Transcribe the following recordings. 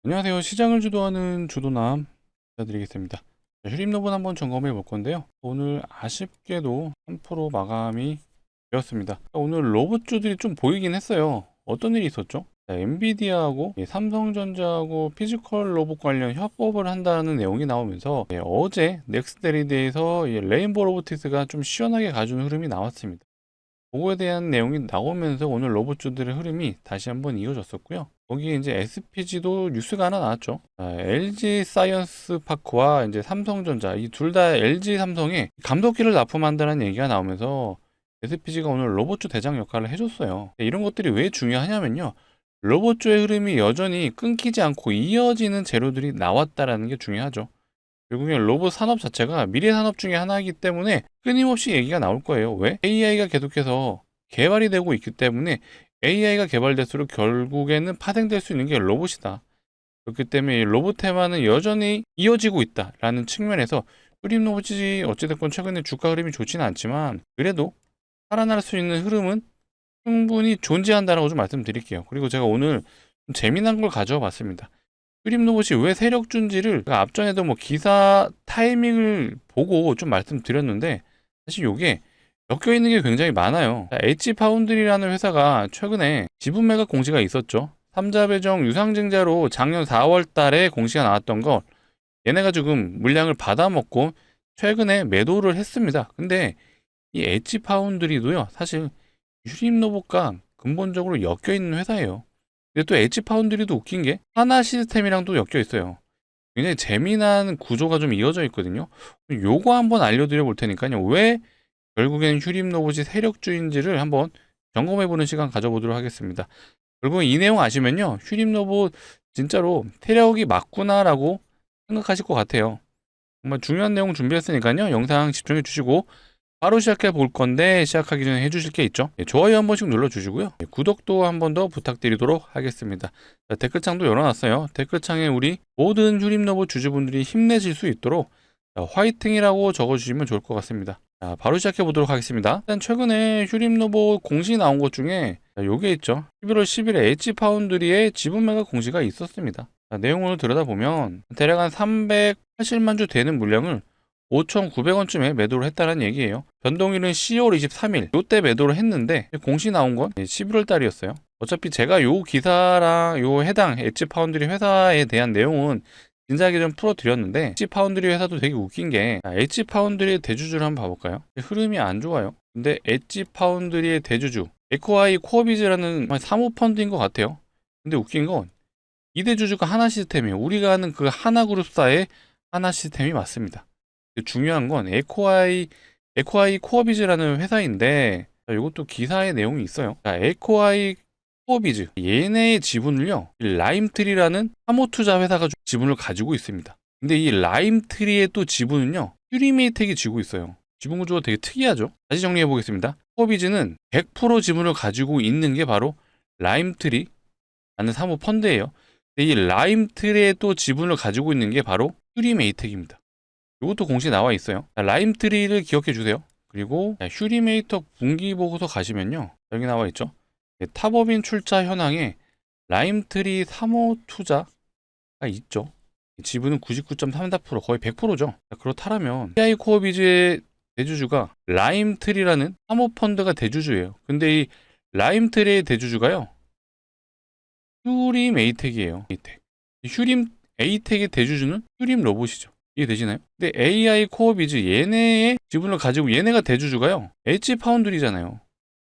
안녕하세요. 시장을 주도하는 주도남 인사드리겠습니다. 휴림로봇 한번 점검해 볼 건데요. 오늘 아쉽게도 3% 마감이 되었습니다. 오늘 로봇주들이 좀 보이긴 했어요. 어떤 일이 있었죠? 엔비디아하고 삼성전자하고 피지컬 로봇 관련 협업을 한다는 내용이 나오면서 어제 넥스데리데이에서 레인보우 로보틱스가 좀 시원하게 가준 흐름이 나왔습니다. 그거에 대한 내용이 나오면서 오늘 로봇주들의 흐름이 다시 한번 이어졌었고요. 거기에 이제 SPG도 뉴스가 하나 나왔죠. LG 사이언스 파크와 이제 삼성전자 이 둘 다 LG 삼성에 감독기를 납품한다는 얘기가 나오면서 SPG가 오늘 로봇주 대장 역할을 해줬어요. 이런 것들이 왜 중요하냐면요. 로봇주의 흐름이 여전히 끊기지 않고 이어지는 재료들이 나왔다라는 게 중요하죠. 결국엔 로봇 산업 자체가 미래 산업 중에 하나이기 때문에 끊임없이 얘기가 나올 거예요. 왜? AI가 계속해서 개발이 되고 있기 때문에 AI가 개발될수록 결국에는 파생될 수 있는 게 로봇이다. 그렇기 때문에 이 로봇 테마는 여전히 이어지고 있다라는 측면에서 흐림 로봇이 어찌됐건 최근에 주가 흐름이 좋지는 않지만 그래도 살아날 수 있는 흐름은 충분히 존재한다라고 좀 말씀드릴게요. 그리고 제가 오늘 좀 재미난 걸 가져와 봤습니다. 흐림 로봇이 왜 세력준지를 앞전에도 뭐 기사 타이밍을 보고 좀 말씀드렸는데 사실 이게 엮여 있는 게 굉장히 많아요. 엣지 파운드리라는 회사가 최근에 지분 매각 공시가 있었죠. 삼자 배정 유상증자로 작년 4월 달에 공시가 나왔던 거 얘네가 지금 물량을 받아먹고 최근에 매도를 했습니다. 근데 이 엣지 파운드리도요 사실 휴림 로봇과 근본적으로 엮여 있는 회사예요. 근데 또 엣지 파운드리도 웃긴 게 하나 시스템이랑도 엮여 있어요. 굉장히 재미난 구조가 좀 이어져 있거든요. 요거 한번 알려드려 볼 테니까요. 왜 결국엔 휴림 로봇이 세력주인지를 한번 점검해보는 시간 가져보도록 하겠습니다. 결국 이 내용 아시면요. 휴림 로봇 진짜로 세력이 맞구나라고 생각하실 것 같아요. 정말 중요한 내용 준비했으니까요. 영상 집중해 주시고 바로 시작해 볼 건데 시작하기 전에 해주실 게 있죠. 좋아요 한 번씩 눌러주시고요. 구독도 한 번 더 부탁드리도록 하겠습니다. 자, 댓글창도 열어놨어요. 댓글창에 우리 모든 휴림로봇 주주분들이 힘내실 수 있도록 화이팅이라고 적어주시면 좋을 것 같습니다. 자, 바로 시작해 보도록 하겠습니다. 일단 최근에 휴림로봇 공시 나온 것 중에 요게 있죠. 11월 10일에 엣지 파운드리의 지분 매각 공시가 있었습니다. 자, 내용을 들여다보면 대략 한 380만 주 되는 물량을 5,900원쯤에 매도를 했다는 얘기예요. 변동일은 10월 23일 요때 매도를 했는데 공시 나온 건 11월 달이었어요. 어차피 제가 요 기사랑 요 해당 엣지 파운드리 회사에 대한 내용은 진작에 좀 풀어드렸는데 엣지 파운드리 회사도 되게 웃긴 게 엣지 파운드리의 대주주를 한번 봐볼까요? 흐름이 안 좋아요. 근데 엣지 파운드리의 대주주 에코아이 코어비즈라는 사모펀드인 것 같아요. 근데 웃긴 건 이 대주주가 하나 시스템이에요. 우리가 아는 그 하나그룹사의 하나 시스템이 맞습니다. 중요한 건 에코아이 코어비즈라는 회사인데 이것도 기사의 내용이 있어요. 에코아이 코어비즈 얘네의 지분을요 라임트리라는 사모투자 회사가 지분을 가지고 있습니다. 근데 이 라임트리의 또 지분은요 휴리메이텍이 쥐고 있어요. 지분 구조가 되게 특이하죠. 다시 정리해 보겠습니다. 코어비즈는 100% 지분을 가지고 있는 게 바로 라임트리라는 사모펀드예요. 근데 이 라임트리의 또 지분을 가지고 있는 게 바로 휴리메이텍입니다. 이것도 공시에 나와 있어요. 라임트리를 기억해 주세요. 그리고 휴리메이터 분기보고서 가시면요. 여기 나와 있죠. 탑업인 출자 현황에 라임트리 3호 투자가 있죠. 지분은 99.34% 거의 100%죠. 그렇다면 AI 코어비즈의 대주주가 라임트리라는 사모펀드가 대주주예요. 근데 이 라임트리의 대주주가요. 휴림 에이텍이에요. 휴림 에이텍의 대주주는 휴림 로봇이죠. 이해되시나요? 근데 AI 코어비즈 얘네의 지분을 가지고 얘네가 대주주가요. 엣지 파운드리잖아요.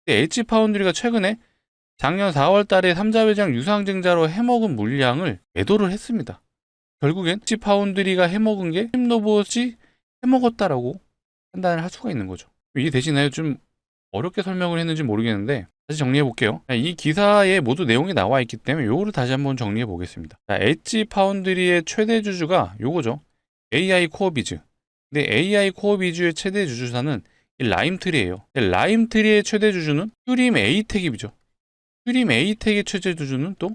근데 엣지 파운드리가 최근에 작년 4월 달에 삼자회장 유상증자로 해먹은 물량을 매도를 했습니다. 결국엔 엣지 파운드리가 해먹은 게 힘로봇이 해먹었다라고 판단을 할 수가 있는 거죠. 이해되시나요? 좀 어렵게 설명을 했는지 모르겠는데 다시 정리해 볼게요. 이 기사에 모두 내용이 나와 있기 때문에 요거를 다시 한번 정리해 보겠습니다. 엣지 파운드리의 최대 주주가 요거죠. AI 코어비즈. 근데 AI 코어비즈의 최대 주주사는 라임트리예요. 라임트리의 최대 주주는 휴림 에이텍이죠. 휴림 에이텍의 최대 주주는 또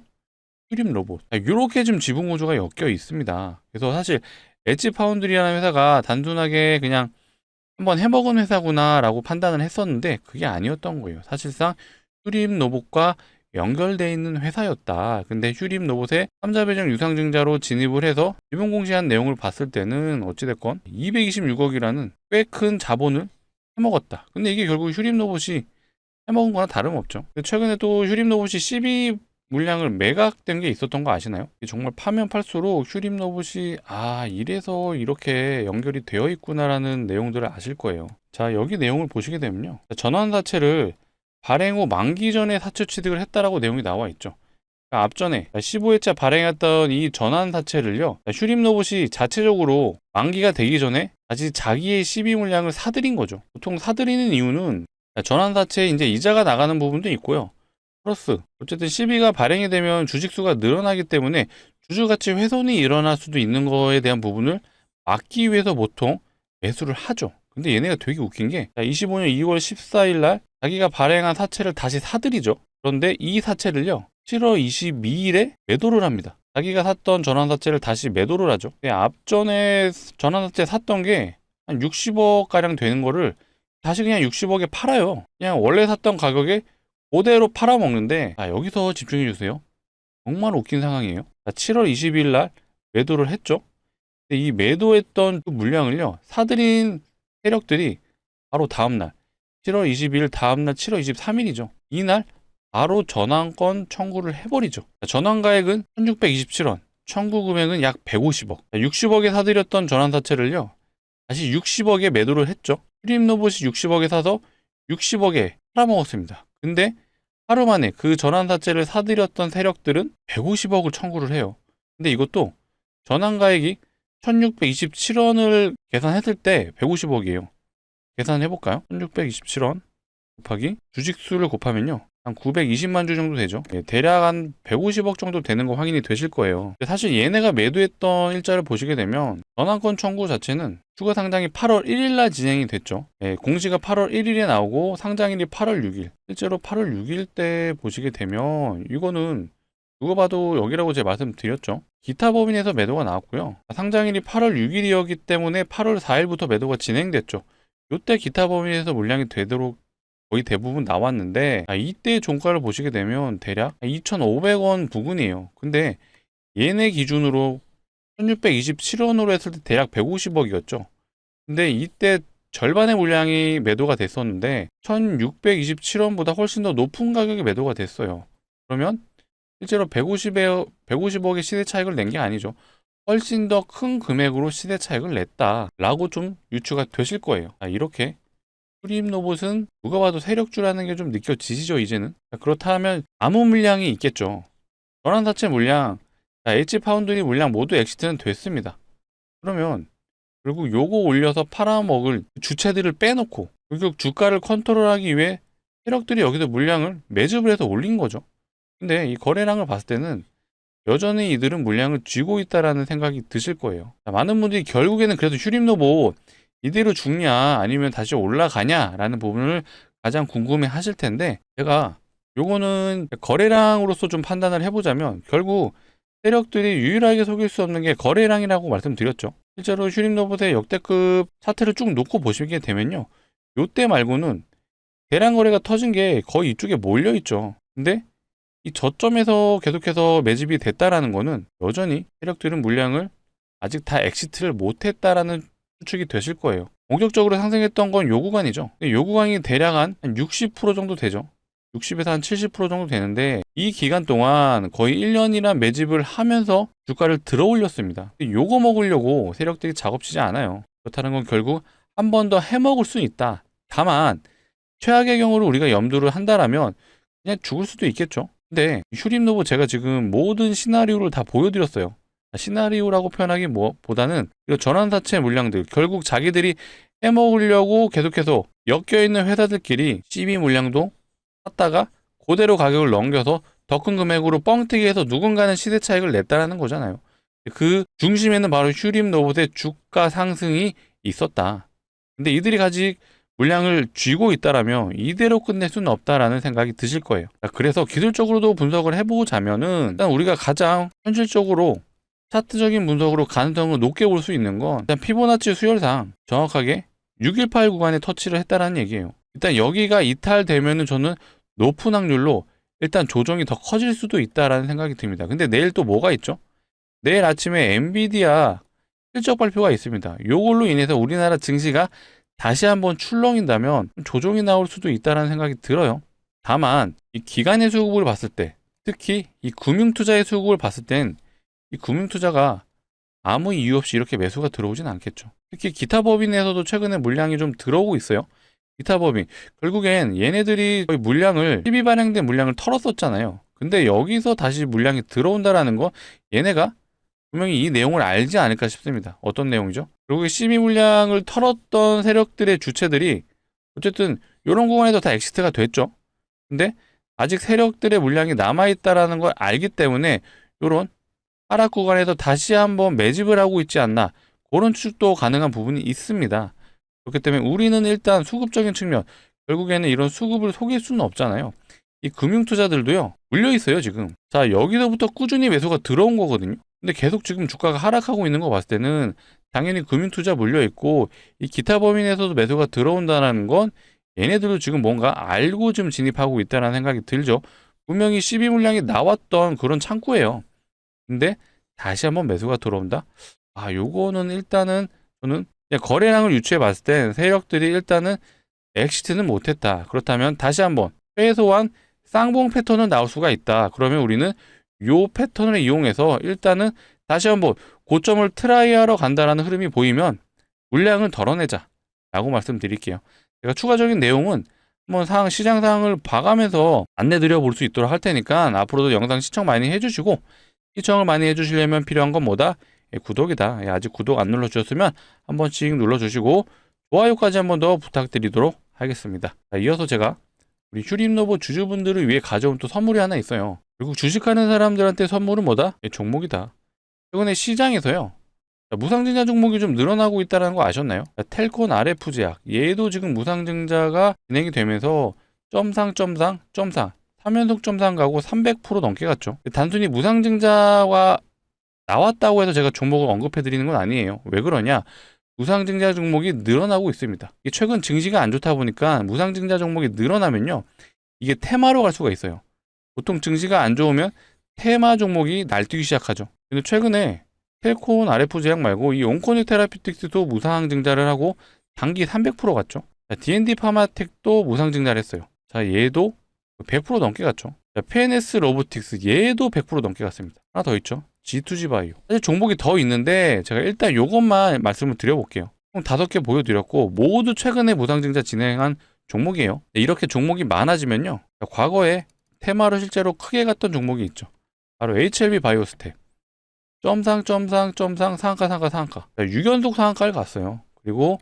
휴림 로봇. 이렇게 좀 지분 구조가 엮여 있습니다. 그래서 사실 엣지 파운드리라는 회사가 단순하게 그냥 한번 해먹은 회사구나라고 판단을 했었는데 그게 아니었던 거예요. 사실상 휴림 로봇과 연결돼 있는 회사였다. 근데 휴림 로봇의 3자 배정 유상증자로 진입을 해서 지분 공시한 내용을 봤을 때는 어찌됐건 226억이라는 꽤 큰 자본을 해먹었다. 근데 이게 결국 휴림 로봇이 해먹은 거나 다름없죠. 최근에 또 휴림 로봇이 12 물량을 매각된 게 있었던 거 아시나요? 정말 파면 팔수록 휴림 로봇이 이래서 이렇게 연결이 되어 있구나라는 내용들을 아실 거예요. 자, 여기 내용을 보시게 되면요. 전환 사채를 발행 후 만기 전에 사채 취득을 했다라고 내용이 나와 있죠. 그러니까 앞전에 15회차 발행했던 이 전환 사채를요, 휴림 로봇이 자체적으로 만기가 되기 전에 다시 자기의 12 물량을 사들인 거죠. 보통 사들이는 이유는 전환 사채에 이제 이자가 나가는 부분도 있고요. 플러스 어쨌든 12가 발행이 되면 주식수가 늘어나기 때문에 주주가치 훼손이 일어날 수도 있는 거에 대한 부분을 막기 위해서 보통 매수를 하죠. 근데 얘네가 되게 웃긴 게 25년 2월 14일 날 자기가 발행한 사채를 다시 사들이죠. 그런데 이 사채를요 7월 22일에 매도를 합니다. 자기가 샀던 전환사채를 다시 매도를 하죠. 앞전에 전환사채 샀던 게 한 60억 가량 되는 거를 다시 그냥 60억에 팔아요. 그냥 원래 샀던 가격에 그대로 팔아먹는데, 여기서 집중해 주세요. 정말 웃긴 상황이에요. 7월 22일 날 매도를 했죠. 근데 이 매도했던 그 물량을요, 사들인 세력들이 바로 다음날 7월 22일 다음날 7월 23일이죠. 이날 바로 전환권 청구를 해버리죠. 전환가액은 1627원, 청구 금액은 약 150억. 60억에 사들였던 전환사채를요, 다시 60억에 매도를 했죠. 휴림 로봇이 60억에 사서 60억에 팔아먹었습니다. 근데 하루 만에 그 전환사채를 사들였던 세력들은 150억을 청구를 해요. 근데 이것도 전환가액이 1627원을 계산했을 때 150억이에요. 계산해볼까요? 1627원 곱하기 주식수를 곱하면요, 한 920만 주 정도 되죠. 대략 한 150억 정도 되는 거 확인이 되실 거예요. 사실 얘네가 매도했던 일자를 보시게 되면 전환권 청구 자체는 추가 상장이 8월 1일 날 진행이 됐죠. 공시가 8월 1일에 나오고 상장일이 8월 6일. 실제로 8월 6일 때 보시게 되면 이거는 누가 봐도 여기라고 제가 말씀드렸죠. 기타 법인에서 매도가 나왔고요. 상장일이 8월 6일이었기 때문에 8월 4일부터 매도가 진행됐죠. 이때 기타 법인에서 물량이 되도록 거의 대부분 나왔는데, 이때 종가를 보시게 되면 대략 2,500원 부근이에요. 근데 얘네 기준으로 1627원으로 했을 때 대략 150억이었죠. 근데 이때 절반의 물량이 매도가 됐었는데 1627원보다 훨씬 더 높은 가격에 매도가 됐어요. 그러면 실제로 150억의 시세 차익을 낸 게 아니죠. 훨씬 더 큰 금액으로 시세 차익을 냈다라고 좀 유추가 되실 거예요. 이렇게 휴림 로봇은 누가 봐도 세력주라는 게 좀 느껴지시죠, 이제는? 그렇다면 아무 물량이 있겠죠. 전환사채 물량, H파운드리 물량 모두 엑시트는 됐습니다. 그러면 결국 요거 올려서 팔아먹을 주체들을 빼놓고 결국 주가를 컨트롤하기 위해 세력들이 여기서 물량을 매집을 해서 올린 거죠. 근데 이 거래량을 봤을 때는 여전히 이들은 물량을 쥐고 있다라는 생각이 드실 거예요. 많은 분들이 결국에는 그래도 휴림 로봇 이대로 죽냐 아니면 다시 올라가냐 라는 부분을 가장 궁금해 하실 텐데, 제가 요거는 거래량으로서 좀 판단을 해보자면 결국 세력들이 유일하게 속일 수 없는 게 거래량이라고 말씀드렸죠. 실제로 휴림 로봇의 역대급 차트를 쭉 놓고 보시게 되면요, 요때 말고는 대량 거래가 터진 게 거의 이쪽에 몰려 있죠. 근데 이 저점에서 계속해서 매집이 됐다라는 거는 여전히 세력들은 물량을 아직 다 엑시트를 못했다라는 추측이 되실 거예요. 본격적으로 상승했던 건 요 구간이죠. 요 구간이 대략 한 60% 정도 되죠. 60에서 한 70% 정도 되는데 이 기간 동안 거의 1년이란 매집을 하면서 주가를 들어 올렸습니다. 요거 먹으려고 세력들이 작업치지 않아요. 그렇다는 건 결국 한 번 더 해먹을 수 있다. 다만 최악의 경우를 우리가 염두를 한다라면 그냥 죽을 수도 있겠죠. 근데 휴림 로봇 제가 지금 모든 시나리오를 다 보여드렸어요. 시나리오라고 표현하기 보다는 전환사채 물량들, 결국 자기들이 해먹으려고 계속해서 엮여있는 회사들끼리 12 물량도 샀다가 그대로 가격을 넘겨서 더 큰 금액으로 뻥튀기 해서 누군가는 시세 차익을 냈다라는 거잖아요. 그 중심에는 바로 휴림 로봇의 주가 상승이 있었다. 근데 이들이 아직 물량을 쥐고 있다라면 이대로 끝낼 수는 없다라는 생각이 드실 거예요. 그래서 기술적으로도 분석을 해보자면은 일단 우리가 가장 현실적으로 차트적인 분석으로 가능성을 높게 볼 수 있는 건 일단 피보나치 수열상 정확하게 618 구간에 터치를 했다라는 얘기예요. 일단 여기가 이탈되면은 저는 높은 확률로 일단 조정이 더 커질 수도 있다라는 생각이 듭니다. 근데 내일 또 뭐가 있죠? 내일 아침에 엔비디아 실적 발표가 있습니다. 요걸로 인해서 우리나라 증시가 다시 한번 출렁인다면 조정이 나올 수도 있다는 생각이 들어요. 다만 이 기관의 수급을 봤을 때, 특히 이 금융투자의 수급을 봤을 땐 이 금융투자가 아무 이유 없이 이렇게 매수가 들어오진 않겠죠. 특히 기타 법인에서도 최근에 물량이 좀 들어오고 있어요. 기타 법인, 결국엔 얘네들이 거의 물량을 12 발행된 물량을 털었었잖아요. 근데 여기서 다시 물량이 들어온다라는 거 얘네가 분명히 이 내용을 알지 않을까 싶습니다. 어떤 내용이죠? 결국에 12 물량을 털었던 세력들의 주체들이 어쨌든 이런 구간에서 다 엑시트가 됐죠. 근데 아직 세력들의 물량이 남아있다라는 걸 알기 때문에 이런 하락 구간에서 다시 한번 매집을 하고 있지 않나, 그런 추측도 가능한 부분이 있습니다. 그렇기 때문에 우리는 일단 수급적인 측면, 결국에는 이런 수급을 속일 수는 없잖아요. 이 금융투자들도요 물려 있어요 지금. 자, 여기서부터 꾸준히 매수가 들어온 거거든요. 근데 계속 지금 주가가 하락하고 있는 거 봤을 때는 당연히 금융투자 물려 있고, 이 기타 범인에서도 매수가 들어온다는 건 얘네들도 지금 뭔가 알고 지금 진입하고 있다는 생각이 들죠. 분명히 12 물량이 나왔던 그런 창구예요. 근데 다시 한번 매수가 들어온다? 아, 요거는 일단은 저는 거래량을 유추해 봤을 땐 세력들이 일단은 엑시트는 못했다. 그렇다면 다시 한번 최소한 쌍봉 패턴은 나올 수가 있다. 그러면 우리는 요 패턴을 이용해서 일단은 다시 한번 고점을 트라이하러 간다라는 흐름이 보이면 물량을 덜어내자 라고 말씀드릴게요. 제가 추가적인 내용은 한번 시장 상황을 봐가면서 안내 드려 볼 수 있도록 할 테니까 앞으로도 영상 시청 많이 해주시고, 시청을 많이 해주시려면 필요한 건 뭐다? 구독이다. 아직 구독 안 눌러주셨으면 한 번씩 눌러주시고 좋아요까지 한 번 더 부탁드리도록 하겠습니다. 자, 이어서 제가 우리 휴림노보 주주분들을 위해 가져온 또 선물이 하나 있어요. 결국 주식하는 사람들한테 선물은 뭐다? 종목이다. 최근에 시장에서요, 무상증자 종목이 좀 늘어나고 있다는 거 아셨나요? 텔콘 RF제약, 얘도 지금 무상증자가 진행이 되면서 점상 3연속 점상 가고 300% 넘게 갔죠. 단순히 무상증자가 나왔다고 해서 제가 종목을 언급해 드리는 건 아니에요. 왜 그러냐? 무상증자 종목이 늘어나고 있습니다. 최근 증시가 안 좋다 보니까 무상증자 종목이 늘어나면요, 이게 테마로 갈 수가 있어요. 보통 증시가 안 좋으면 테마 종목이 날뛰기 시작하죠. 근데 최근에 텔콘 RF제약 말고 이 온코닉 테라피틱스도 무상증자를 하고 단기 300% 갔죠. D&D 파마텍도 무상증자를 했어요. 자, 얘도 100% 넘게 갔죠. 자, PNS 로보틱스, 얘도 100% 넘게 갔습니다. 하나 더 있죠. G2G 바이오. 사실 종목이 더 있는데 제가 일단 요것만 말씀을 드려볼게요. 총 5개 보여드렸고 모두 최근에 무상증자 진행한 종목이에요. 이렇게 종목이 많아지면요, 과거에 테마로 실제로 크게 갔던 종목이 있죠. 바로 HLB 바이오스텍. 점상 상한가 6연속 상한가를 갔어요. 그리고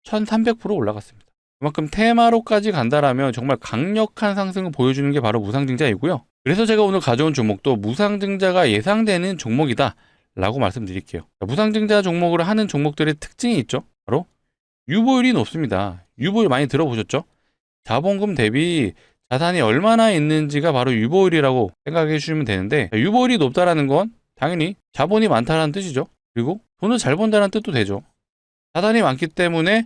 1300% 올라갔습니다. 그만큼 테마로까지 간다라면 정말 강력한 상승을 보여주는 게 바로 무상증자이고요. 그래서 제가 오늘 가져온 종목도 무상증자가 예상되는 종목이다 라고 말씀드릴게요. 무상증자 종목을 하는 종목들의 특징이 있죠. 바로 유보율이 높습니다. 유보율 많이 들어보셨죠? 자본금 대비 자산이 얼마나 있는지가 바로 유보율이라고 생각해 주시면 되는데, 유보율이 높다라는 건 당연히 자본이 많다는 뜻이죠. 그리고 돈을 잘 번다는 뜻도 되죠. 자산이 많기 때문에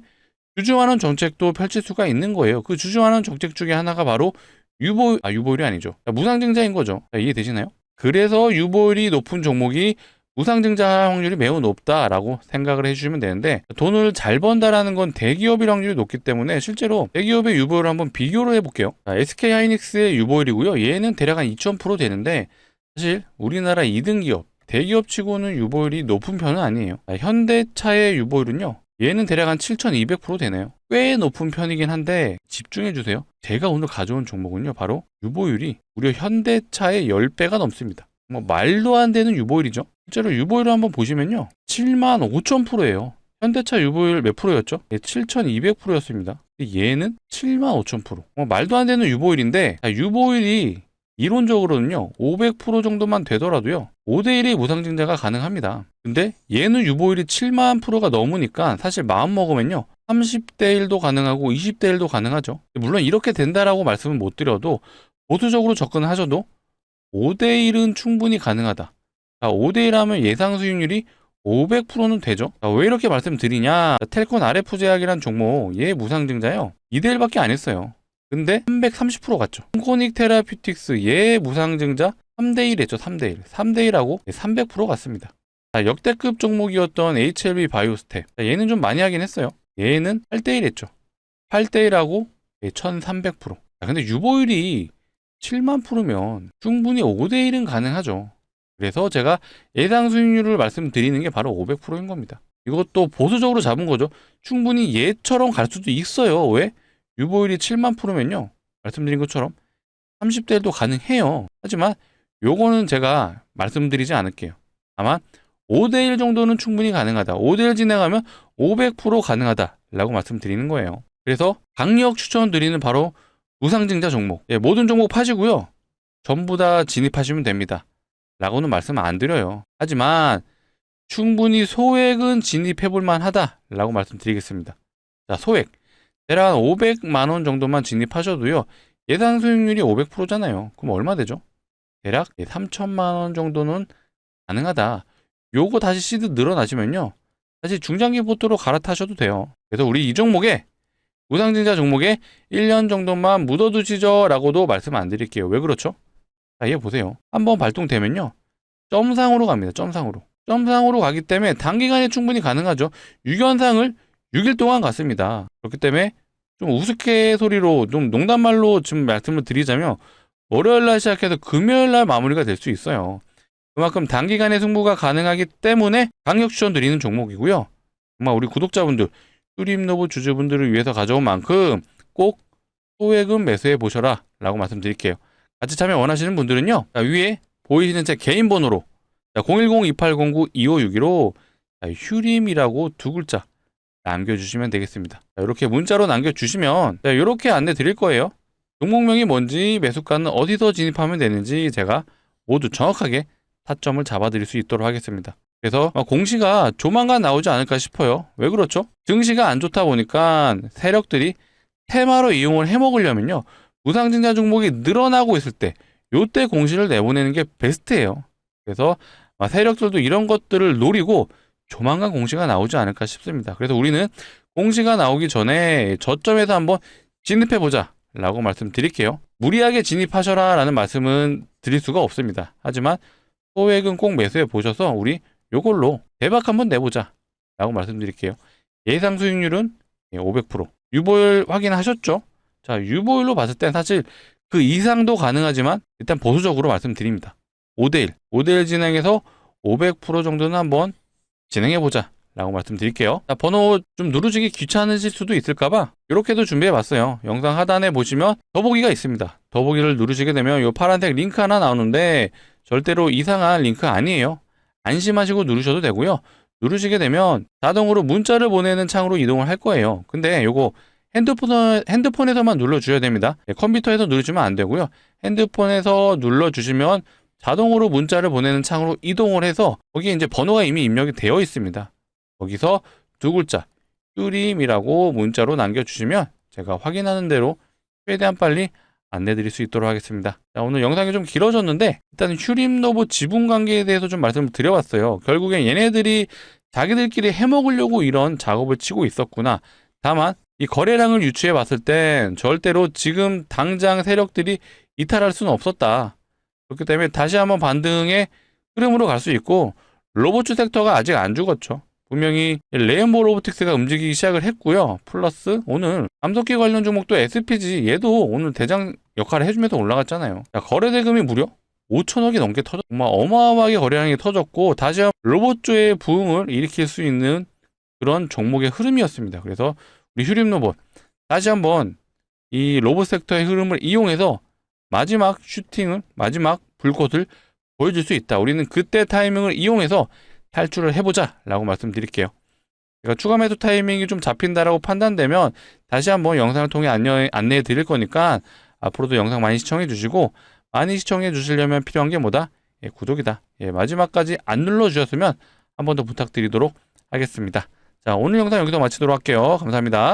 주주환원 정책도 펼칠 수가 있는 거예요. 그 주주환원 정책 중에 하나가 바로 유보율이 아니죠. 무상증자인 거죠. 이해되시나요? 그래서 유보율이 높은 종목이 무상증자 확률이 매우 높다라고 생각을 해주시면 되는데, 돈을 잘 번다라는 건 대기업의 확률이 높기 때문에 실제로 대기업의 유보율을 한번 비교를 해볼게요. SK하이닉스의 유보율이고요. 얘는 대략 한 2000% 되는데 사실 우리나라 2등 기업, 대기업 치고는 유보율이 높은 편은 아니에요. 현대차의 유보율은요, 얘는 대략 한 7200% 되네요. 꽤 높은 편이긴 한데 집중해주세요. 제가 오늘 가져온 종목은요, 바로 유보율이 무려 현대차의 10배가 넘습니다. 말도 안 되는 유보율이죠. 실제로 유보율을 한번 보시면요, 75,000%예요. 현대차 유보율 몇 프로였죠? 7200%였습니다. 얘는 75,000%. 말도 안 되는 유보율인데, 유보율이 이론적으로는요 500% 정도만 되더라도요 5대1의 무상증자가 가능합니다. 근데 얘는 유보율이 7만 프로가 넘으니까 사실 마음 먹으면요 30대1도 가능하고 20대1도 가능하죠. 물론 이렇게 된다라고 말씀은 못 드려도 보수적으로 접근하셔도 5대1은 충분히 가능하다. 5대1 하면 예상 수익률이 500%는 되죠. 왜 이렇게 말씀드리냐, 텔콘 RF제약이란 종목 얘 무상증자요 2대1밖에 안 했어요. 근데 330% 갔죠. 콩코닉 테라퓨틱스 얘 무상증자 3대1 했죠. 3대1. 3대1하고 300% 갔습니다. 자, 역대급 종목이었던 HLB 바이오스텝. 자, 얘는 좀 많이 하긴 했어요. 얘는 8대1 했죠. 8대1하고 1300%. 자, 근데 유보율이 7만 프로면 충분히 5대1은 가능하죠. 그래서 제가 예상 수익률을 말씀드리는 게 바로 500%인 겁니다. 이것도 보수적으로 잡은 거죠. 충분히 얘처럼 갈 수도 있어요. 왜? 유보율이 7만 프로면요. 말씀드린 것처럼 30대1도 가능해요. 하지만 요거는 제가 말씀드리지 않을게요. 다만 5대1 정도는 충분히 가능하다. 5대1 진행하면 500% 가능하다라고 말씀드리는 거예요. 그래서 강력 추천드리는 바로 무상증자 종목. 예, 모든 종목 파시고요. 전부 다 진입하시면 됩니다. 라고는 말씀 안 드려요. 하지만 충분히 소액은 진입해볼 만하다라고 말씀드리겠습니다. 자, 소액. 대략 500만 원 정도만 진입하셔도요. 예상 수익률이 500%잖아요. 그럼 얼마 되죠? 대략 3천만 원 정도는 가능하다. 요거 다시 시드 늘어나시면요. 다시 중장기 포트로 갈아타셔도 돼요. 그래서 우리 이 종목에 무상증자 종목에 1년 정도만 묻어두시죠 라고도 말씀 안 드릴게요. 왜 그렇죠? 자, 얘 보세요. 한번 발동되면요. 점상으로 갑니다. 점상으로. 점상으로 가기 때문에 단기간에 충분히 가능하죠. 6연상을 6일 동안 갔습니다. 그렇기 때문에 좀 우스갯소리로 좀 농담말로 지금 말씀을 드리자면 월요일날 시작해서 금요일날 마무리가 될 수 있어요. 그만큼 단기간에 승부가 가능하기 때문에 강력 추천드리는 종목이고요. 정말 우리 구독자분들, 휴림노브 주주분들을 위해서 가져온 만큼 꼭 소액은 매수해 보셔라 라고 말씀드릴게요. 같이 참여 원하시는 분들은요. 자, 위에 보이시는 제 개인 번호로 010-2809-2561로 휴림이라고 두 글자 남겨주시면 되겠습니다. 자, 이렇게 문자로 남겨주시면 이렇게 안내 드릴 거예요. 종목명이 뭔지, 매수가는 어디서 진입하면 되는지 제가 모두 정확하게 타점을 잡아드릴 수 있도록 하겠습니다. 그래서 공시가 조만간 나오지 않을까 싶어요. 왜 그렇죠? 증시가 안 좋다 보니까 세력들이 테마로 이용을 해먹으려면요. 무상증자 종목이 늘어나고 있을 때 요때 공시를 내보내는 게 베스트예요. 그래서 세력들도 이런 것들을 노리고 조만간 공시가 나오지 않을까 싶습니다. 그래서 우리는 공시가 나오기 전에 저점에서 한번 진입해보자 라고 말씀드릴게요. 무리하게 진입하셔라 라는 말씀은 드릴 수가 없습니다. 하지만 소액은 꼭 매수해 보셔서 우리 요걸로 대박 한번 내보자 라고 말씀드릴게요. 예상 수익률은 500%. 유보율 확인하셨죠? 자, 유보율로 봤을 땐 사실 그 이상도 가능하지만 일단 보수적으로 말씀드립니다. 5대1. 5대1 진행해서 500% 정도는 한번 진행해보자 라고 말씀드릴게요. 자, 번호 좀 누르시기 귀찮으실 수도 있을까봐 이렇게도 준비해봤어요. 영상 하단에 보시면 더보기가 있습니다. 더보기를 누르시게 되면 이 파란색 링크 하나 나오는데 절대로 이상한 링크 아니에요. 안심하시고 누르셔도 되고요. 누르시게 되면 자동으로 문자를 보내는 창으로 이동을 할 거예요. 근데 요거 핸드폰에서만 눌러주셔야 됩니다. 컴퓨터에서 누르시면 안 되고요. 핸드폰에서 눌러주시면 자동으로 문자를 보내는 창으로 이동을 해서 거기에 이제 번호가 이미 입력이 되어 있습니다. 거기서 두 글자 휴림이라고 문자로 남겨주시면 제가 확인하는 대로 최대한 빨리 안내드릴 수 있도록 하겠습니다. 자, 오늘 영상이 좀 길어졌는데 일단 휴림노브 지분관계에 대해서 좀 말씀을 드려봤어요. 결국엔 얘네들이 자기들끼리 해먹으려고 이런 작업을 치고 있었구나. 다만 이 거래량을 유추해 봤을 땐 절대로 지금 당장 세력들이 이탈할 수는 없었다. 그렇기 때문에 다시 한번 반등의 흐름으로 갈 수 있고 로봇주 섹터가 아직 안 죽었죠. 분명히 레인보우 로보틱스가 움직이기 시작을 했고요. 플러스 오늘 감속기 관련 종목도 SPG 얘도 오늘 대장 역할을 해주면서 올라갔잖아요. 자, 거래 대금이 무려 5천억이 넘게 터졌고 정말 어마어마하게 거래량이 터졌고 다시 한번 로봇주의 부흥을 일으킬 수 있는 그런 종목의 흐름이었습니다. 그래서 우리 휴림로봇 다시 한번 이 로봇 섹터의 흐름을 이용해서 마지막 슈팅을 마지막 불꽃을 보여줄 수 있다. 우리는 그때 타이밍을 이용해서 탈출을 해보자 라고 말씀드릴게요. 제가 추가 매수 타이밍이 좀 잡힌다라고 판단되면 다시 한번 영상을 통해 안내해 드릴 거니까 앞으로도 영상 많이 시청해 주시고 많이 시청해 주시려면 필요한 게 뭐다? 구독이다. 마지막까지 안 눌러 주셨으면 한 번 더 부탁드리도록 하겠습니다. 자, 오늘 영상 여기서 마치도록 할게요. 감사합니다.